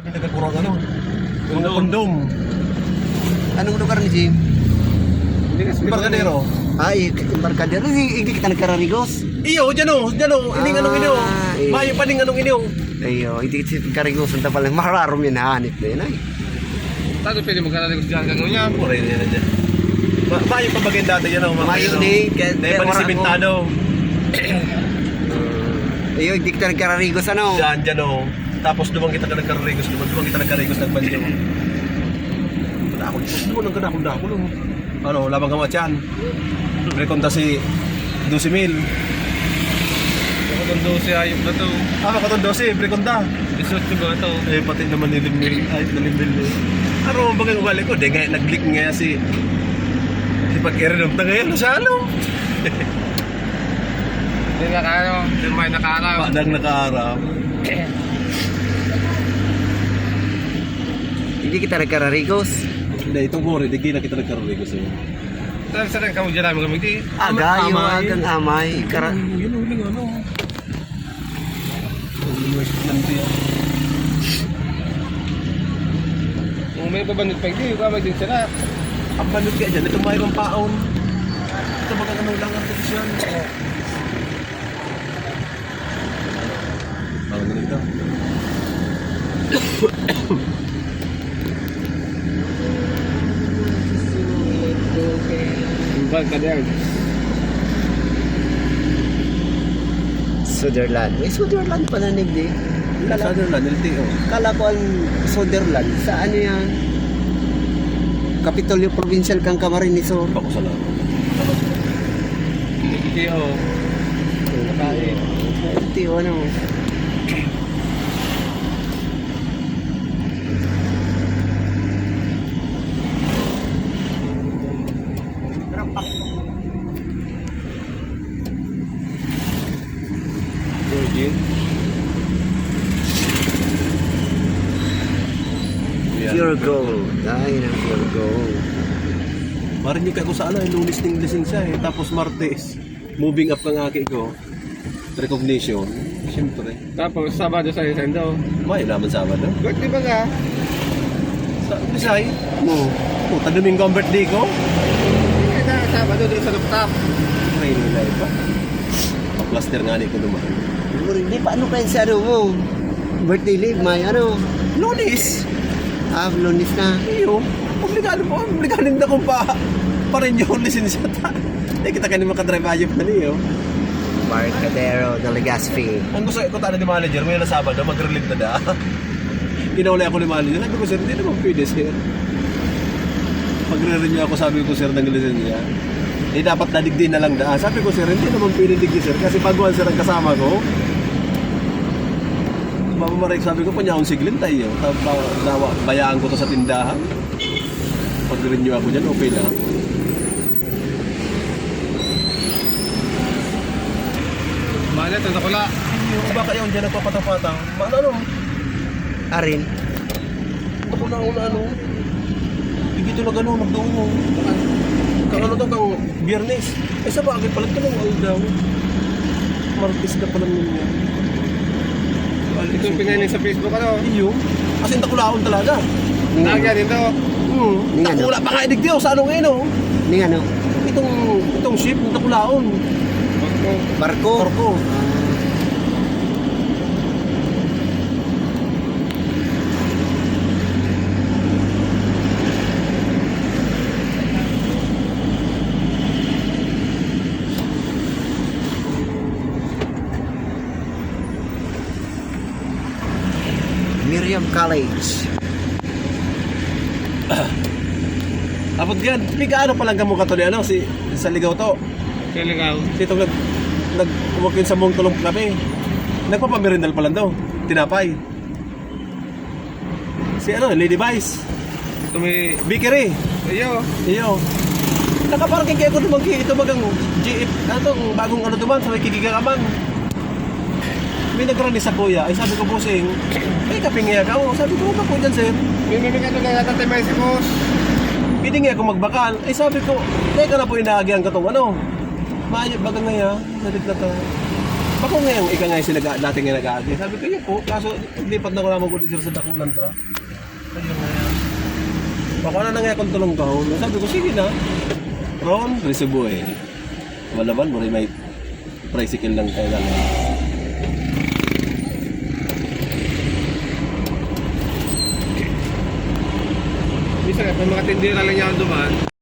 Nagkakurang ano? Kondom. Anong lugar ni Jim? Hindi kasi Embarcadero. Ay, Embarcadero. Hindi kita nagkararigos. Iyo, dyan o. Ining anong inyo. eh. Mayo pa ning anong inyo. Ayo, hindi kita nagkararigos. Ang tapal lang. Mararom yan. Hanip na yun ay. Tato pwede magkararigos dyan kagawin niya. Pura yun yan dyan. Mayo pa bagay dati yan o. Mayo ni. Dahil pa ni Simentado. Ayo, hindi kita nagkararigos. Ano? Dyan o. Tapos dumang kita ka nagkararigos. Dumang kita nagkararigos nagbanyo. Ako dako. Ano, labang ka matyan. Rekonta si 12,000. Ako itong 12 ayop na to. Makatong 12, rekonta. 18 ba ito? Eh, pati naman nilimil. Ay, nalimil. Ano, bagang ubalik ko. Di nga, nag-click nga si pag-irinom na ngayon. Sa ano? Hindi nakano. Hindi may nakaaraw. Padang nakaarap. Hindi kita nagkararigos. Hindi, itong kore, di na kita nagkararigo sa'yo. Saan ka mo dyan namin gamitin? Aga, yung agang amay. Yun, huling ano. Kung may pabanit pa hindi, kamay din sila. Ang banod ka dyan, ito mayroong paon. Ito bagang ano lang ang posisyon. Parang ganito. Bag ka din. Sutherland. May Sutherland pala nigdi. Sutherland, LTO. Kala ko ang Sutherland. Sa ano yan? Kapitolyo Provincial kang Camarines Sur. Bako sa lang. Tiyo. Nakain. Tiyo ano. Virgin. Pure gold. Ay, ng pure gold. Marinig ako sa ano, lunis ng lisensya eh. Tapos Martes, moving up ng aki ko. Recognition. Siyempre. Tapos Sabado sa Isendo. May naman Sabado. Birthday ba ka? Sa Bisay? Oo. Puta, Domingo ang birthday ko. Hindi na Sabado doon sa rooftop. Training life pa. Pa-cluster nga ni ko naman. Hindi pa ano pa yung ano mo? Birthday leave, may ano? Lunis! Lunis na. Iyo. Obligado na kung pa rin yung lisensya ta. Eh, kita ka naman ka-drive ayop na niyo. Embarcadero de Legazpi. Ang gusto ko tayo ni manager, may na Sabado, mag-relieve na da. Ginauli ako ni manager, sabi ko, sir, hindi naman pwede, sir. Magre-renew ako, sabi ko, sir, ng lisensya. Eh, dapat nadigdi na lang da. Sabi ko, sir, hindi naman pwede digdi, sir. Kasi baguhan, sir, ang kasama ko. Mamamarek, sabi ko, panyahon siglin tayo. Bayaan ko to sa tindahan. Pag-renew ako dyan, okay na. Malit, ito ko la. Baka yung dyan nagpapatapatang. Ano? Arin. Ako na ano. Hindi ito na gano'n, magdoon. Kang ano to, kang Biyernes. Eh sa bagay pala ito lang all daw. Martes na pala ninyo. Ito yung pinainin sa Facebook ano? Iyo. Kasi nakulaon talaga. Nagyan dito. Ning ano? Nakula pa nga idigdiyo sa anong ino. Ning ano? Itong ship, nakulaon. Barko. Barko. Miriam College. Abot yan. Piga ano palang kamukha to ni ano, si sa ligaw to. Kailangaw. Dito nag-umakin sa mong tulong kami. Nagpapamerindal pa lang daw. Tinapay. Si ano, Lady Vice. Tumi... Bikiri. Iyo. Iyo. Nakaparking kayo ko naman ito bagang GF. Ano to, bagong ano naman sa may kikigaraman. May nagrani sa kuya. Ay sabi ko, bossing, ay kapingya ka. Oh, sabi ko, ba po dyan, sir? May ano nga natatay may si boss. Pwede nga ako magbakal. Ay sabi ko, teka na po inaagyan ka tong ano. Maayot bagang nga ya. Nalit na ta. Bako ngayon, ika nga yung natin nga nag-aagi. Sabi ko, yun po, kaso lipat na ko naman ko dito sa dakulan tra. Ayun nga yan. Bako na nga akong tulong kahon. Sabi ko, sige na. Ron, resibo eh. Malaban mo rin may tricycle lang tayo lang. Minsan, pag mga tindera lang niya dumaan,